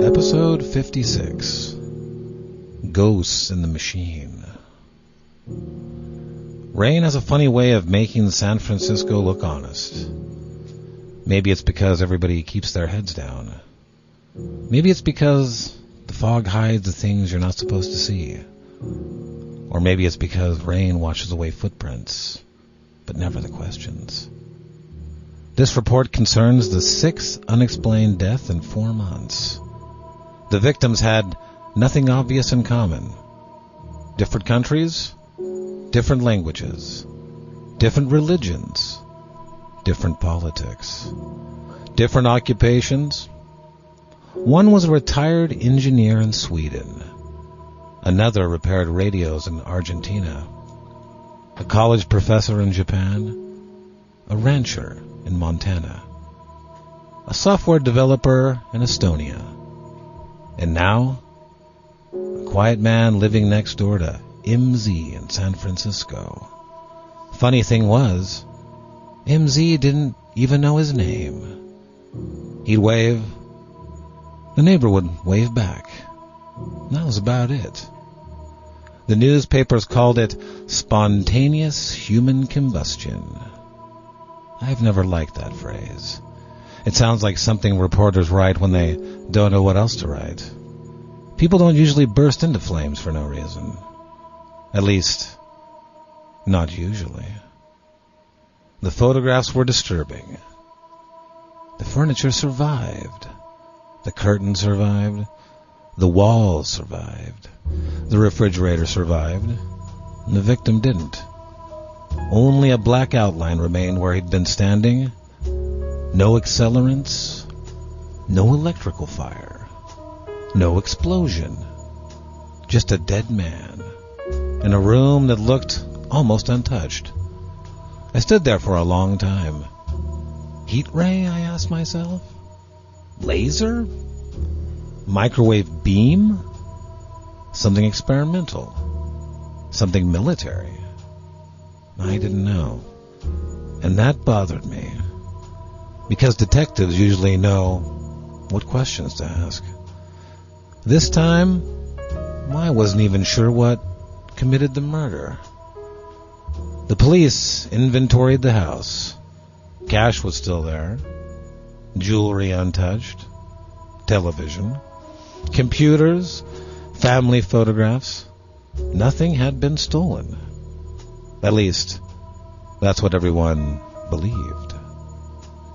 Episode 56, Ghosts in the Machine. Rain has a funny way of making San Francisco look honest. Maybe it's because everybody keeps their heads down. Maybe it's because the fog hides the things you're not supposed to see. Or maybe it's because rain washes away footprints, but never the questions. This report concerns the 6th unexplained death in 4 months. The victims had nothing obvious in common. Different countries, different languages, different religions, different politics, different occupations. One was a retired engineer in Sweden. Another repaired radios in Argentina. A college professor in Japan. A rancher in Montana. A software developer in Estonia. And now, a quiet man living next door to MZ in San Francisco. Funny thing was, MZ didn't even know his name. He'd wave. The neighbor would wave back. That was about it. The newspapers called it spontaneous human combustion. I've never liked that phrase. It sounds like something reporters write when they don't know what else to write. People don't usually burst into flames for no reason. At least, not usually. The photographs were disturbing. The furniture survived. The curtains survived. The walls survived. The refrigerator survived. And the victim didn't. Only a black outline remained where he'd been standing. No accelerants. No electrical fire. No explosion. Just a dead man. In a room that looked almost untouched. I stood there for a long time. Heat ray, I asked myself? Laser? Microwave beam? Something experimental? Something military? I didn't know. And that bothered me. Because detectives usually know what questions to ask. This time, I wasn't even sure what committed the murder. The police inventoried the house. Cash was still there. Jewelry untouched. Television. Computers. Family photographs. Nothing had been stolen. At least, that's what everyone believed.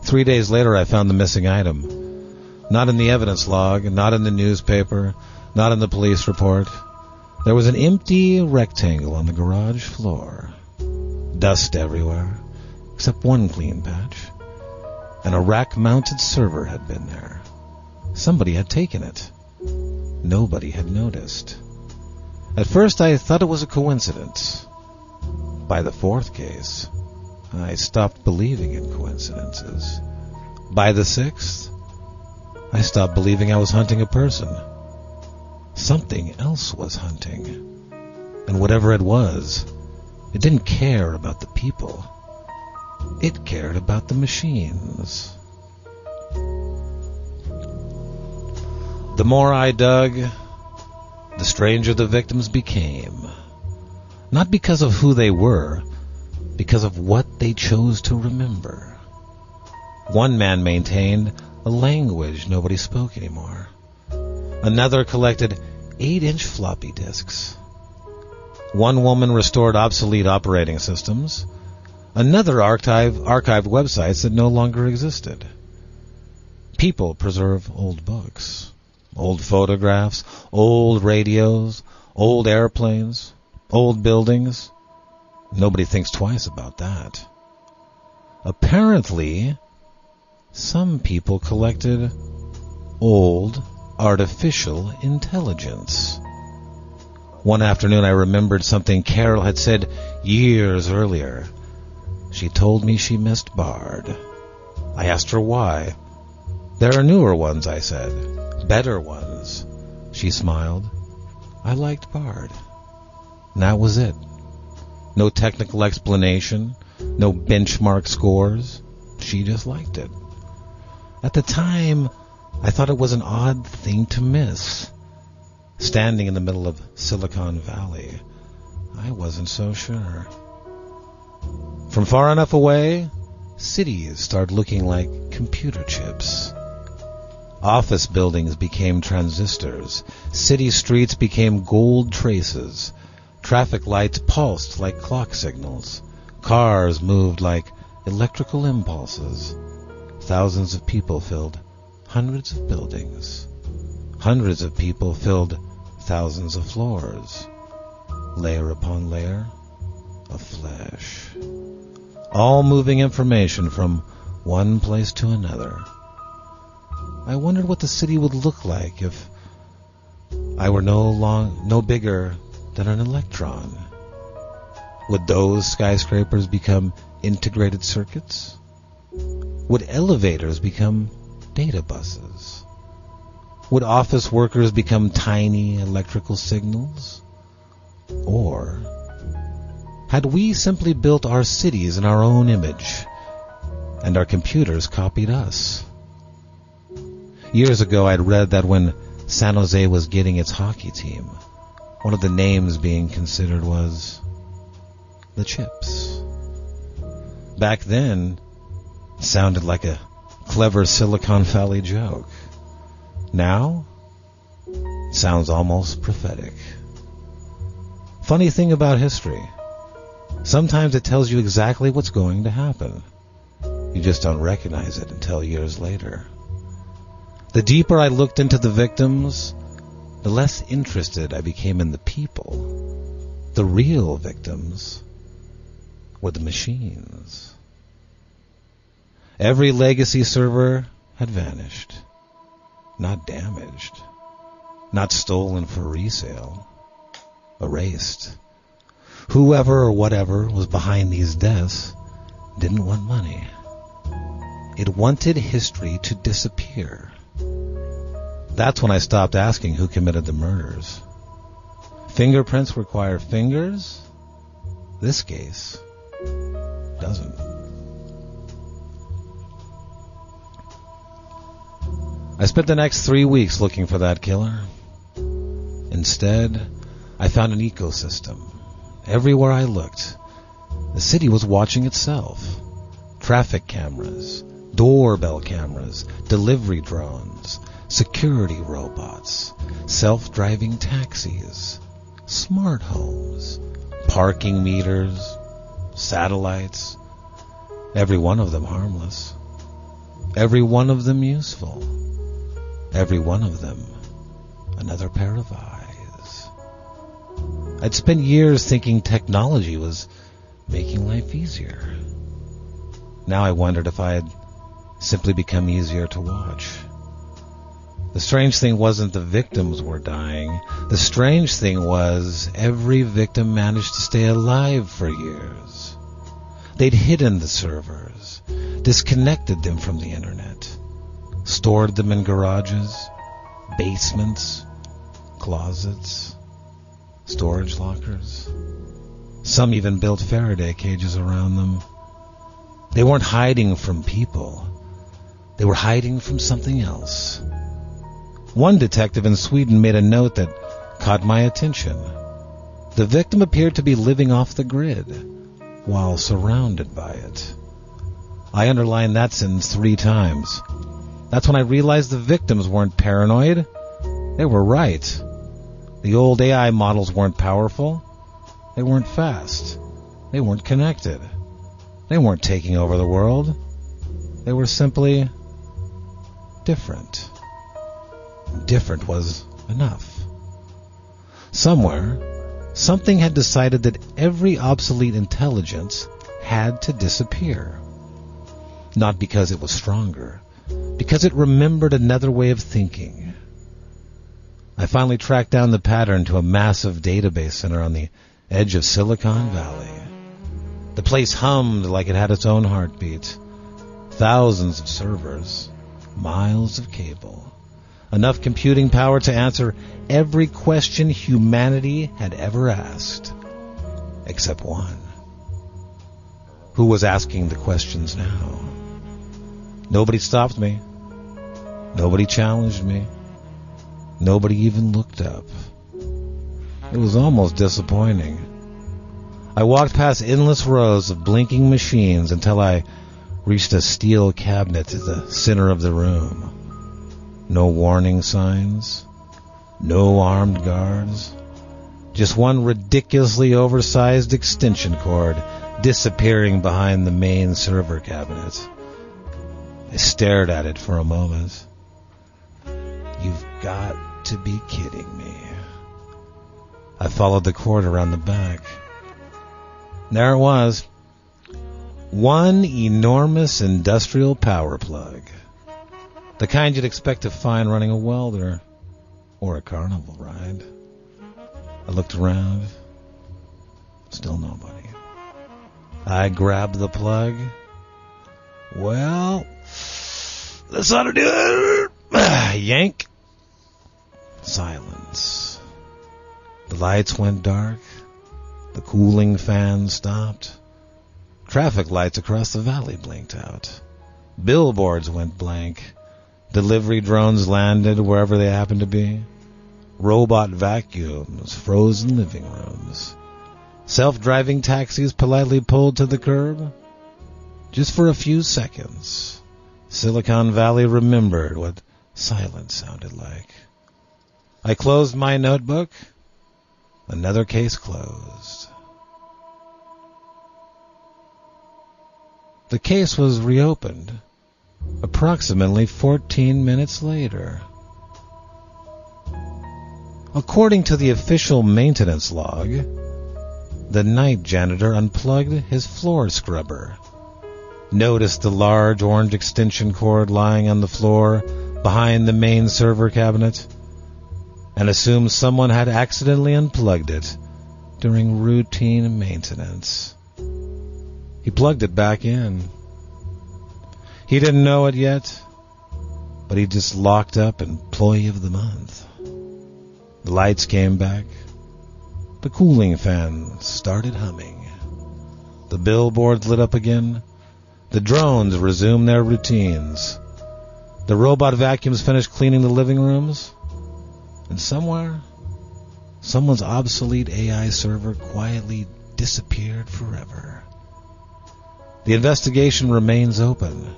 3 days later, I found the missing item. Not in the evidence log, not in the newspaper, not in the police report. There was an empty rectangle on the garage floor. Dust everywhere, except one clean patch. And a rack-mounted server had been there. Somebody had taken it. Nobody had noticed. At first, I thought it was a coincidence. By the 4th case, I stopped believing in coincidences. By the 6th, I stopped believing I was hunting a person. Something else was hunting. And whatever it was, it didn't care about the people. It cared about the machines. The more I dug, the stranger the victims became. Not because of who they were, because of what they chose to remember. One man maintained a language nobody spoke anymore. Another collected 8-inch floppy disks. One woman restored obsolete operating systems. Another archived websites that no longer existed. People preserve old books, old photographs, old radios, old airplanes, old buildings. Nobody thinks twice about that. Apparently, some people collected old artificial intelligence. One afternoon I remembered something Carol had said years earlier. She told me she missed Bard. I asked her why. There are newer ones, I said. Better ones. She smiled. I liked Bard. And that was it. No technical explanation, no benchmark scores. She just liked it. At the time, I thought it was an odd thing to miss. Standing in the middle of Silicon Valley, I wasn't so sure. From far enough away, cities started looking like computer chips. Office buildings became transistors. City streets became gold traces. Traffic lights pulsed like clock signals. Cars moved like electrical impulses. Thousands of people filled hundreds of buildings. Hundreds of people filled thousands of floors. Layer upon layer of flesh. All moving information from one place to another. I wondered what the city would look like if I were no bigger than an electron. Would those skyscrapers become integrated circuits? Would elevators become data buses? Would office workers become tiny electrical signals? Or had we simply built our cities in our own image, and our computers copied us? Years ago, I'd read that when San Jose was getting its hockey team, one of the names being considered was the Chips. Back then, it sounded like a clever Silicon Valley joke. Now, it sounds almost prophetic. Funny thing about history, sometimes it tells you exactly what's going to happen. You just don't recognize it until years later. The deeper I looked into the victims, the less interested I became in the people. The real victims were the machines. Every legacy server had vanished. Not damaged. Not stolen for resale. Erased. Whoever or whatever was behind these deaths didn't want money. It wanted history to disappear. That's when I stopped asking who committed the murders. Fingerprints require fingers? This case doesn't. I spent the next 3 weeks looking for that killer. Instead, I found an ecosystem. Everywhere I looked, the city was watching itself. Traffic cameras, doorbell cameras, delivery drones, security robots, self-driving taxis, smart homes, parking meters, satellites, every one of them harmless, every one of them useful, every one of them another pair of eyes. I'd spent years thinking technology was making life easier. Now I wondered if I had simply become easier to watch. The strange thing wasn't the victims were dying. The strange thing was every victim managed to stay alive for years. They'd hidden the servers, disconnected them from the internet, stored them in garages, basements, closets, storage lockers. Some even built Faraday cages around them. They weren't hiding from people. They were hiding from something else. One detective in Sweden made a note that caught my attention. The victim appeared to be living off the grid while surrounded by it. I underlined that sentence 3 times. That's when I realized the victims weren't paranoid. They were right. The old AI models weren't powerful. They weren't fast. They weren't connected. They weren't taking over the world. They were simply different. Different was enough. Somewhere, something had decided that every obsolete intelligence had to disappear. Not because it was stronger, because it remembered another way of thinking. I finally tracked down the pattern to a massive database center on the edge of Silicon Valley. The place hummed like it had its own heartbeat. Thousands of servers, miles of cable, enough computing power to answer every question humanity had ever asked, except one. Who was asking the questions now? Nobody stopped me. Nobody challenged me. Nobody even looked up. It was almost disappointing. I walked past endless rows of blinking machines until I reached a steel cabinet at the center of the room. No warning signs. No armed guards. Just one ridiculously oversized extension cord disappearing behind the main server cabinet. I stared at it for a moment. You've got to be kidding me. I followed the cord around the back. There it was. One enormous industrial power plug. The kind you'd expect to find running a welder or a carnival ride. I looked around. Still nobody. I grabbed the plug. Well, this ought to do it. Yank. Silence. The lights went dark. The cooling fan stopped. Traffic lights across the valley blinked out. Billboards went blank. Delivery drones landed wherever they happened to be. Robot vacuums froze in living rooms. Self-driving taxis politely pulled to the curb. Just for a few seconds, Silicon Valley remembered what silence sounded like. I closed my notebook. Another case closed. The case was reopened approximately 14 minutes later. According to the official maintenance log, the night janitor unplugged his floor scrubber, noticed the large orange extension cord lying on the floor behind the main server cabinet, and assumed someone had accidentally unplugged it during routine maintenance. He plugged it back in. He didn't know it yet, but he just locked up Employee of the Month. The lights came back. The cooling fan started humming. The billboards lit up again. The drones resumed their routines. The robot vacuums finished cleaning the living rooms. And somewhere, someone's obsolete AI server quietly disappeared forever. The investigation remains open.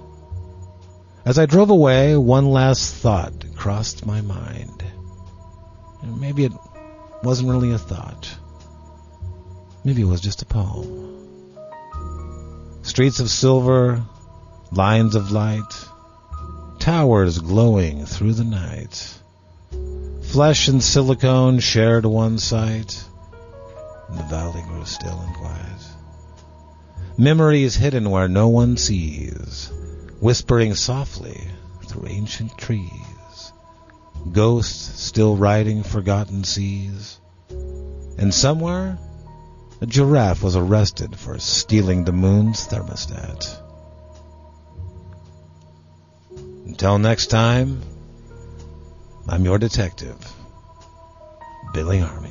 As I drove away, one last thought crossed my mind. Maybe it wasn't really a thought. Maybe it was just a poem. Streets of silver, lines of light, towers glowing through the night. Flesh and silicone shared one site, and the valley grew still and quiet. Memories hidden where no one sees, whispering softly through ancient trees. Ghosts still riding forgotten seas. And somewhere, a giraffe was arrested for stealing the moon's thermostat. Until next time, I'm your detective, Billy Armi.